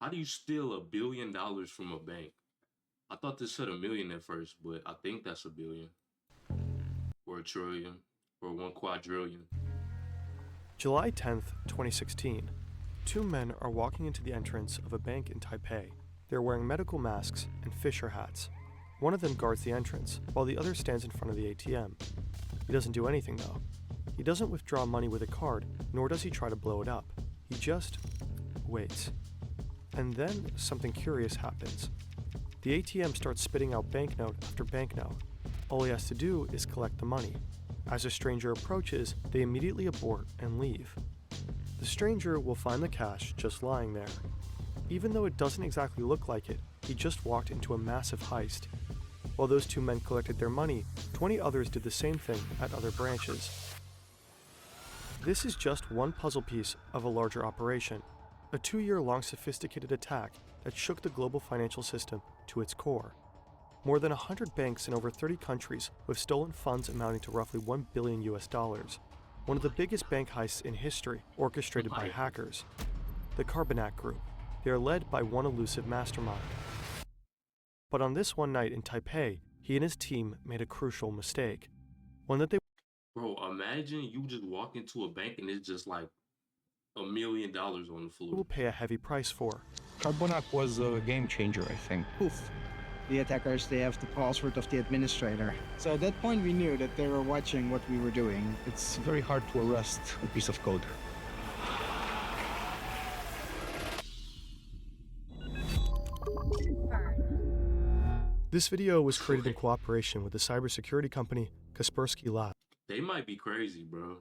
How do you steal $1 billion from a bank? I thought this said a million at first, but I think that's a billion or a trillion or one quadrillion. July 10th, 2016. Two men are walking into the entrance of a bank in Taipei. They're wearing medical masks and fisher hats. One of them guards the entrance, while the other stands in front of the ATM. He doesn't do anything though. He doesn't withdraw money with a card, nor does he try to blow it up. He just waits. And then something curious happens. The ATM starts spitting out banknote after banknote. All he has to do is collect the money. As a stranger approaches, they immediately abort and leave. The stranger will find the cash just lying there. Even though it doesn't exactly look like it, he just walked into a massive heist. While those two men collected their money, 20 others did the same thing at other branches. This is just one puzzle piece of a larger operation, a 2-year-long sophisticated attack that shook the global financial system to its core. More than 100 banks in over 30 countries with stolen funds amounting to roughly $1 billion US. One of the biggest bank heists in history, orchestrated by hackers. The Carbonac Group. They are led by one elusive mastermind. But on this one night in Taipei, he and his team made a crucial mistake. One that they Bro, imagine you just walk into a bank and it's just like $1 million on the floor. will pay a heavy price for. Carbonac was a game changer, I think. Poof. The attackers, they have the password of the administrator. So at that point we knew that they were watching what we were doing. It's very hard to arrest a piece of code. This video was created in cooperation with the cybersecurity company Kaspersky Lab. They might be crazy, bro.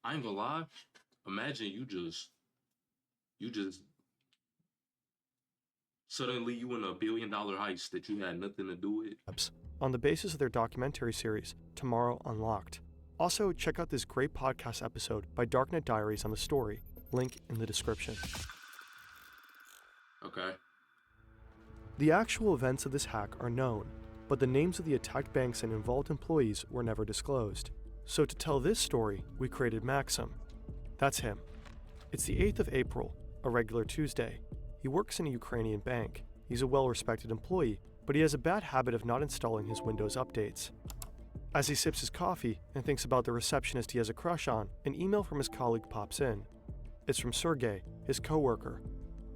I ain't gonna lie. Imagine you just suddenly you in $1 billion heist that you had nothing to do with. On the basis of their documentary series, Tomorrow Unlocked. Also, check out this great podcast episode by Darknet Diaries on the story, link in the description. Okay. The actual events of this hack are known, but the names of the attacked banks and involved employees were never disclosed. So to tell this story, we created Maxim. That's him. It's the 8th of April, a regular Tuesday. He works in a Ukrainian bank. He's a well-respected employee, but he has a bad habit of not installing his Windows updates. As he sips his coffee and thinks about the receptionist he has a crush on, an email from his colleague pops in. It's from Sergey, his coworker.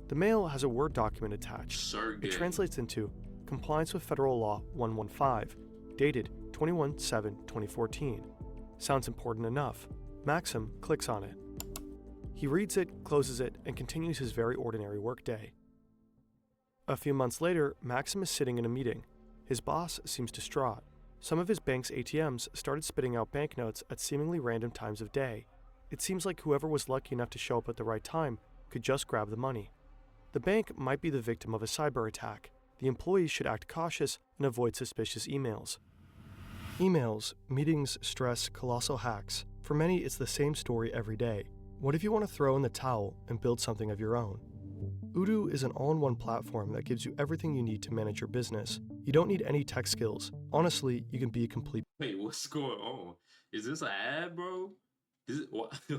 The mail has a Word document attached. Sergey. It translates into Compliance with Federal Law 115, dated 21/7/2014. Sounds important enough. Maxim clicks on it. He reads it, closes it, and continues his very ordinary workday. A few months later, Maxim is sitting in a meeting. His boss seems distraught. Some of his bank's ATMs started spitting out banknotes at seemingly random times of day. It seems like whoever was lucky enough to show up at the right time could just grab the money. The bank might be the victim of a cyber attack. The employees should act cautious and avoid suspicious emails. Emails, meetings, stress, colossal hacks. For many, it's the same story every day. What if you want to throw in the towel and build something of your own? Odoo is an all-in-one platform that gives you everything you need to manage your business. You don't need any tech skills. Honestly, you can be a complete Wait, what's going on? Is this an ad, bro?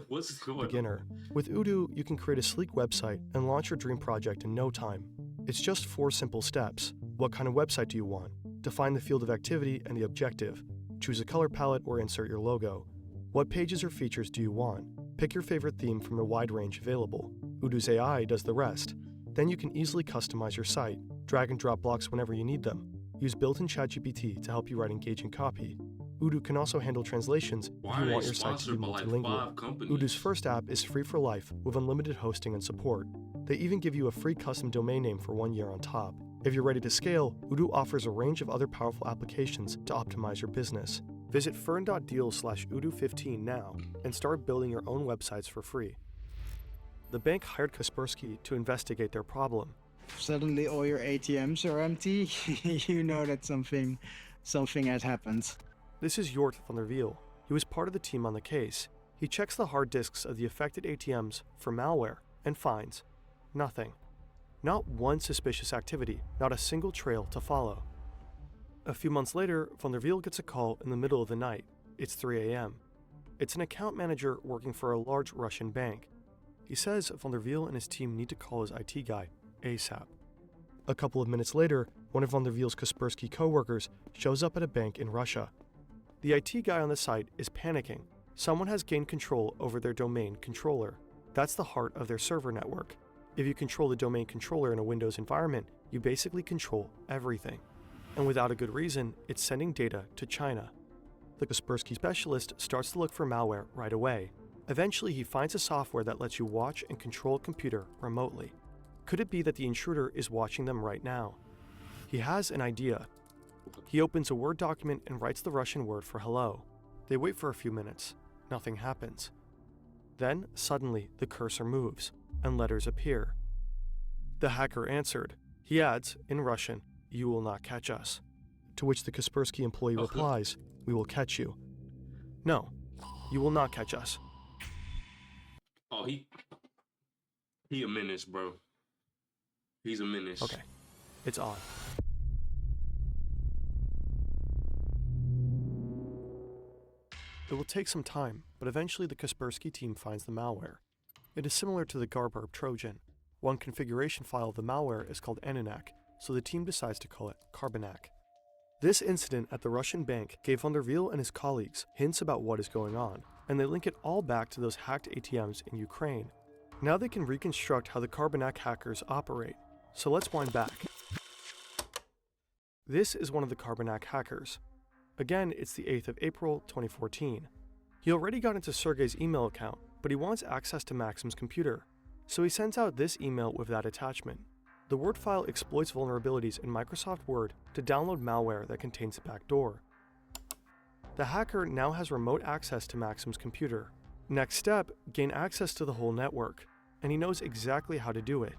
What's going beginner. With Odoo, you can create a sleek website and launch your dream project in no time. It's just 4 simple steps. What kind of website do you want? Define the field of activity and the objective. Choose a color palette or insert your logo. What pages or features do you want? Pick your favorite theme from a wide range available. Odoo's AI does the rest. Then you can easily customize your site. Drag and drop blocks whenever you need them. Use built-in ChatGPT to help you write engaging copy. Odoo can also handle translations if you want your site to be multilingual. Odoo's first app is free for life with unlimited hosting and support. They even give you a free custom domain name for 1 year on top. If you're ready to scale, Odoo offers a range of other powerful applications to optimize your business. Visit fern.deal/Odoo15 now and start building your own websites for free. The bank hired Kaspersky to investigate their problem. Suddenly all your ATMs are empty. You know that something had happened. This is Jort van der Wiel. He was part of the team on the case. He checks the hard disks of the affected ATMs for malware and finds nothing. Not one suspicious activity, not a single trail to follow. A few months later, van der Wiel gets a call in the middle of the night. It's 3 a.m. It's an account manager working for a large Russian bank. He says van der Wiel and his team need to call his IT guy ASAP. A couple of minutes later, one of von der Wiel's Kaspersky co-workers shows up at a bank in Russia. The IT guy on the site is panicking. Someone has gained control over their domain controller. That's the heart of their server network. If you control the domain controller in a Windows environment, you basically control everything. And without a good reason, it's sending data to China. The Kaspersky specialist starts to look for malware right away. Eventually, he finds a software that lets you watch and control a computer remotely. Could it be that the intruder is watching them right now? He has an idea. He opens a Word document and writes the Russian word for hello. They wait for a few minutes. Nothing happens. Then, suddenly, the cursor moves, and letters appear. The hacker answered. He adds, in Russian, "You will not catch us." To which the Kaspersky employee replies, "We will catch you." "No, you will not catch us." Oh, he a menace, bro. He's a menace. Okay, it's on. It will take some time, but eventually the Kaspersky team finds the malware. It is similar to the Garburb Trojan. One configuration file of the malware is called Ananak, so the team decides to call it Carbonac. This incident at the Russian bank gave von der Wiel and his colleagues hints about what is going on, and they link it all back to those hacked ATMs in Ukraine. Now they can reconstruct how the Carbonac hackers operate, so let's wind back. This is one of the Carbonac hackers. Again, it's the 8th of April, 2014. He already got into Sergey's email account, but he wants access to Maxim's computer, so he sends out this email with that attachment. The Word file exploits vulnerabilities in Microsoft Word to download malware that contains a backdoor. The hacker now has remote access to Maxim's computer. Next step, gain access to the whole network, and he knows exactly how to do it.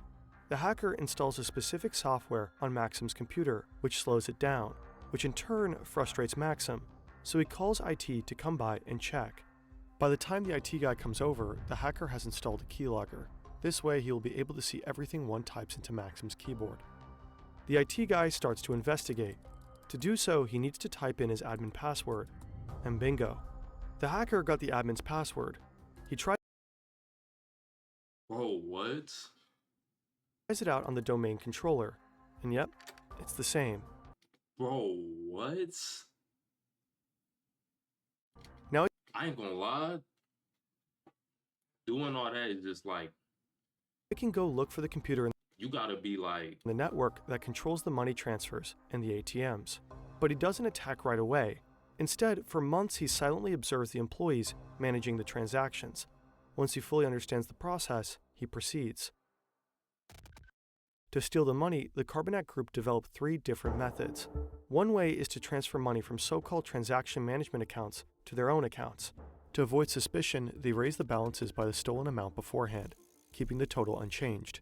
The hacker installs a specific software on Maxim's computer, which slows it down, which in turn frustrates Maxim, so he calls IT to come by and check. By the time the IT guy comes over, the hacker has installed a keylogger. This way he will be able to see everything one types into Maxim's keyboard. The IT guy starts to investigate. To do so, he needs to type in his admin password, and bingo. The hacker got the admin's password. He tries Bro, what? it out on the domain controller, and yep, it's the same. Bro, what? Now I ain't gonna lie. Doing all that is just like, he can go look for the computer in you gotta be like, the network that controls the money transfers and the ATMs. But he doesn't attack right away. Instead, for months he silently observes the employees managing the transactions. Once he fully understands the process, he proceeds. To steal the money, the Carbonac group developed 3 different methods. One way is to transfer money from so-called transaction management accounts to their own accounts. To avoid suspicion, they raise the balances by the stolen amount beforehand, keeping the total unchanged.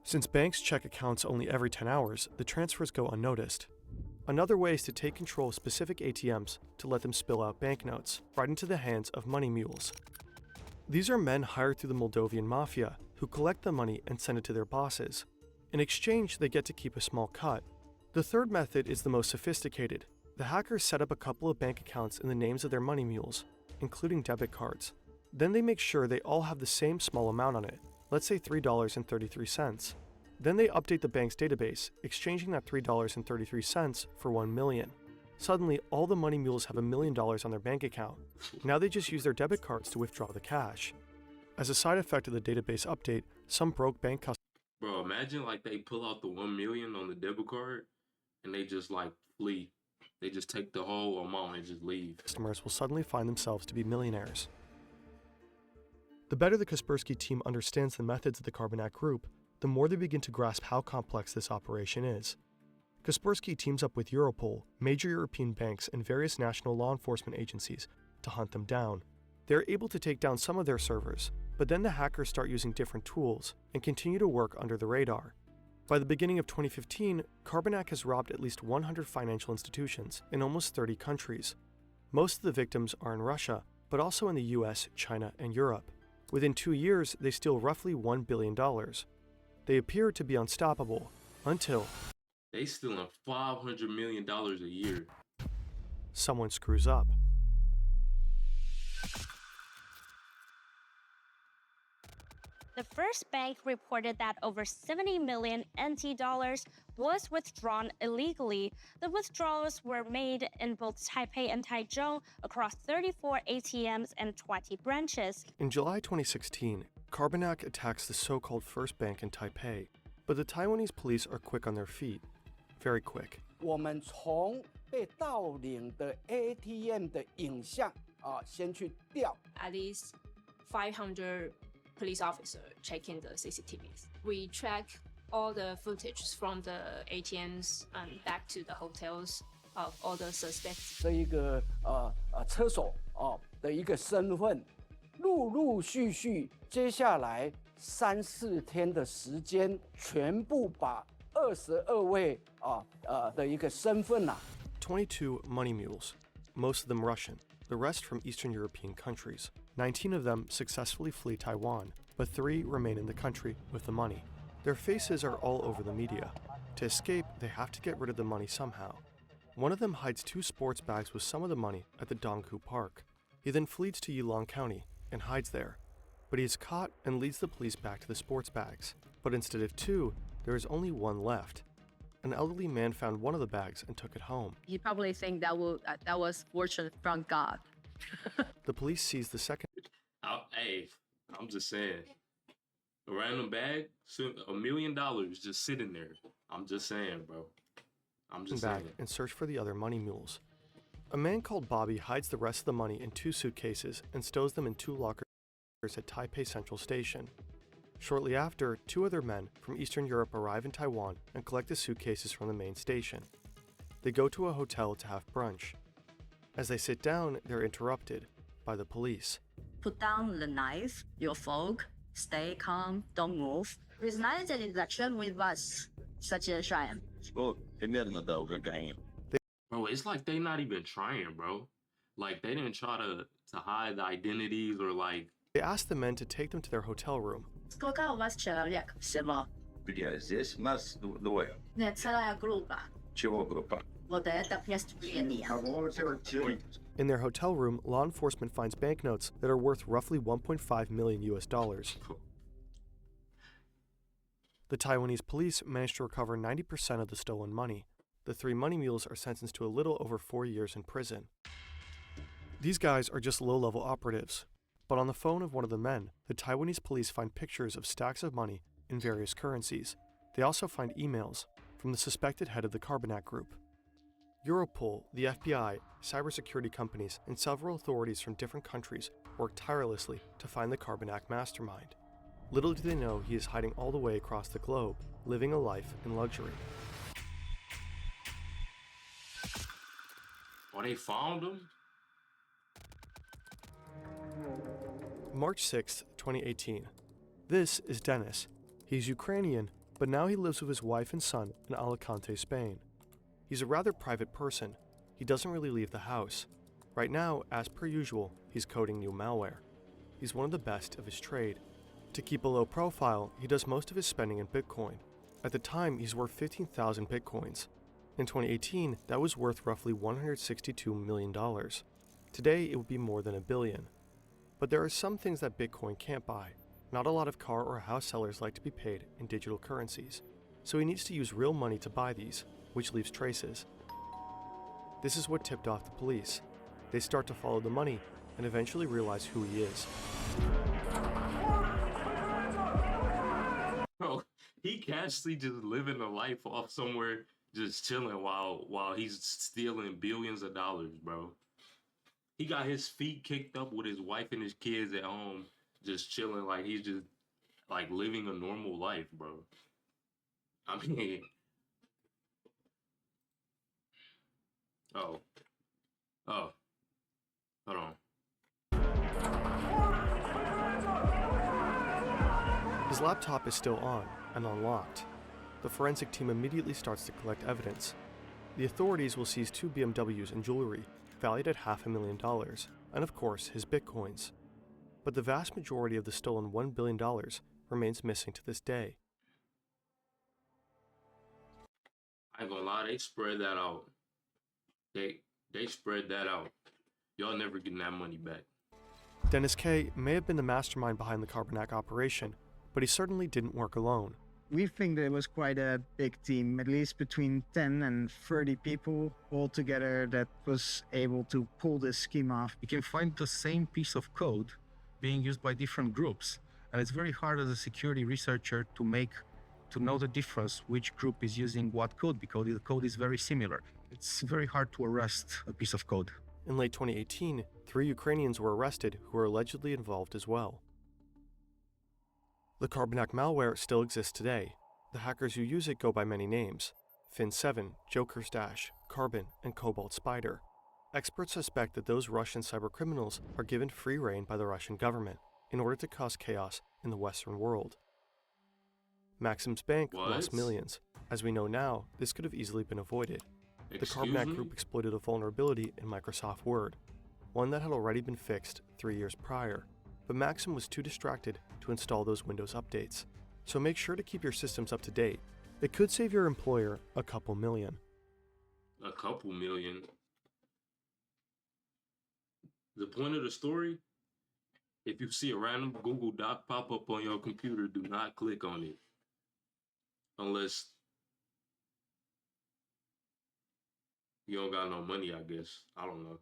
Since banks check accounts only every 10 hours, the transfers go unnoticed. Another way is to take control of specific ATMs to let them spill out banknotes, right into the hands of money mules. These are men hired through the Moldovan mafia, who collect the money and send it to their bosses. In exchange, they get to keep a small cut. The third method is the most sophisticated. The hackers set up a couple of bank accounts in the names of their money mules, including debit cards. Then they make sure they all have the same small amount on it, let's say $3.33. Then they update the bank's database, exchanging that $3.33 for $1 million. Suddenly, all the money mules have $1 million on their bank account. Now they just use their debit cards to withdraw the cash. As a side effect of the database update, some broke bank customers bro, imagine like they pull out the 1 million on the debit card and they just like flee. They just take the whole amount and just leave. Customers will suddenly find themselves to be millionaires. The better the Kaspersky team understands the methods of the Carbonac group, the more they begin to grasp how complex this operation is. Kaspersky teams up with Europol, major European banks, and various national law enforcement agencies to hunt them down. They're able to take down some of their servers, but then the hackers start using different tools and continue to work under the radar. By the beginning of 2015, Carbonac has robbed at least 100 financial institutions in almost 30 countries. Most of the victims are in Russia, but also in the US, China, and Europe. Within 2 years, they steal roughly $1 billion. They appear to be unstoppable, until they stealing $500 million a year. Someone screws up. The first bank reported that over 70 million NT dollars was withdrawn illegally. The withdrawals were made in both Taipei and Taichung across 34 ATMs and 20 branches. In July 2016, Carbanak attacks the so-called First Bank in Taipei, but the Taiwanese police are quick on their feet. Very quick. 我们从被盗领的 ATM 的影像先去调。 At least 500 police officers checking the CCTVs. We track all the footage from the ATMs and back to the hotels of all the suspects. 这一个车手的一个身份，陆陆续续，接下来3-4天的时间，全部把22位的一个身份22 money mules, most of them Russian, the rest from Eastern European countries. 19 of them successfully flee Taiwan, but 3 remain in the country with the money. Their faces are all over the media. To escape, they have to get rid of the money somehow. One of them hides 2 sports bags with some of the money at the Donghu Park. He then flees to Yulong County and hides there. But he is caught and leads the police back to the sports bags. But instead of 2, there is only 1 left. An elderly man found one of the bags and took it home. He probably think that was fortune from God. The police seized the second Hey, I'm just saying. A random bag, $1 million just sitting there. I'm just saying, bro. I'm just bag saying. and search for the other money mules. A man called Bobby hides the rest of the money in 2 suitcases and stows them in 2 lockers at Taipei Central Station. Shortly after, 2 other men from Eastern Europe arrive in Taiwan and collect the suitcases from the main station. They go to a hotel to have brunch. As they sit down, they're interrupted by the police. Put down the knife, your fork, stay calm, don't move. It's not an interaction with us, such a shame. Bro, it's like they not even trying, bro. Like they didn't try to hide the identities or like. They ask the men to take them to their hotel room. Сколько у вас человек всего? Здесь нас двое. Нет, целая группа. Чего группа? Вот это преступление. In their hotel room, law enforcement finds banknotes that are worth roughly 1.5 million US dollars. The Taiwanese police managed to recover 90% of the stolen money. The 3 money mules are sentenced to a little over 4 years in prison. These guys are just low-level operatives. But on the phone of one of the men, the Taiwanese police find pictures of stacks of money in various currencies. They also find emails from the suspected head of the Carbanak group. Europol, the FBI, cybersecurity companies, and several authorities from different countries work tirelessly to find the Carbanak mastermind. Little do they know he is hiding all the way across the globe, living a life in luxury. Oh, they found him? March 6, 2018. This is Dennis. He's Ukrainian, but now he lives with his wife and son in Alicante, Spain. He's a rather private person. He doesn't really leave the house. Right now, as per usual, he's coding new malware. He's one of the best of his trade. To keep a low profile, he does most of his spending in Bitcoin. At the time, he's worth 15,000 Bitcoins. In 2018, that was worth roughly $162 million. Today, it would be more than $1 billion. But there are some things that Bitcoin can't buy. Not a lot of car or house sellers like to be paid in digital currencies. So he needs to use real money to buy these, which leaves traces. This is what tipped off the police. They start to follow the money and eventually realize who he is. Bro, he casually just living a life off somewhere, just chilling while he's stealing billions of dollars, bro. He got his feet kicked up with his wife and his kids at home, just chilling like he's just like living a normal life, bro. I mean, oh, hold on. His laptop is still on and unlocked. The forensic team immediately starts to collect evidence. The authorities will seize 2 BMWs and jewelry, valued at $500,000, and of course, his bitcoins. But the vast majority of the stolen $1 billion remains missing to this day. I ain't gonna lie, they spread that out. They spread that out. Y'all never getting that money back. Dennis K. may have been the mastermind behind the Carbanak operation, but he certainly didn't work alone. We think that it was quite a big team, at least between 10 and 30 people all together that was able to pull this scheme off. You can find the same piece of code being used by different groups. And it's very hard as a security researcher to know the difference, which group is using what code, because the code is very similar. It's very hard to arrest a piece of code. In late 2018, 3 Ukrainians were arrested who were allegedly involved as well. The Carbonac malware still exists today. The hackers who use it go by many names: Fin7, Joker's Dash, Carbon, and Cobalt Spider. Experts suspect that those Russian cybercriminals are given free rein by the Russian government in order to cause chaos in the Western world. Maxim's bank lost millions. As we know now, this could have easily been avoided. The Carbonac group exploited a vulnerability in Microsoft Word, one that had already been fixed 3 years prior, but Maxim was too distracted to install those Windows updates. So make sure to keep your systems up to date. It could save your employer a couple million. A couple million? The point of the story? If you see a random Google Doc pop up on your computer, do not click on it. Unless you don't got no money, I guess. I don't know.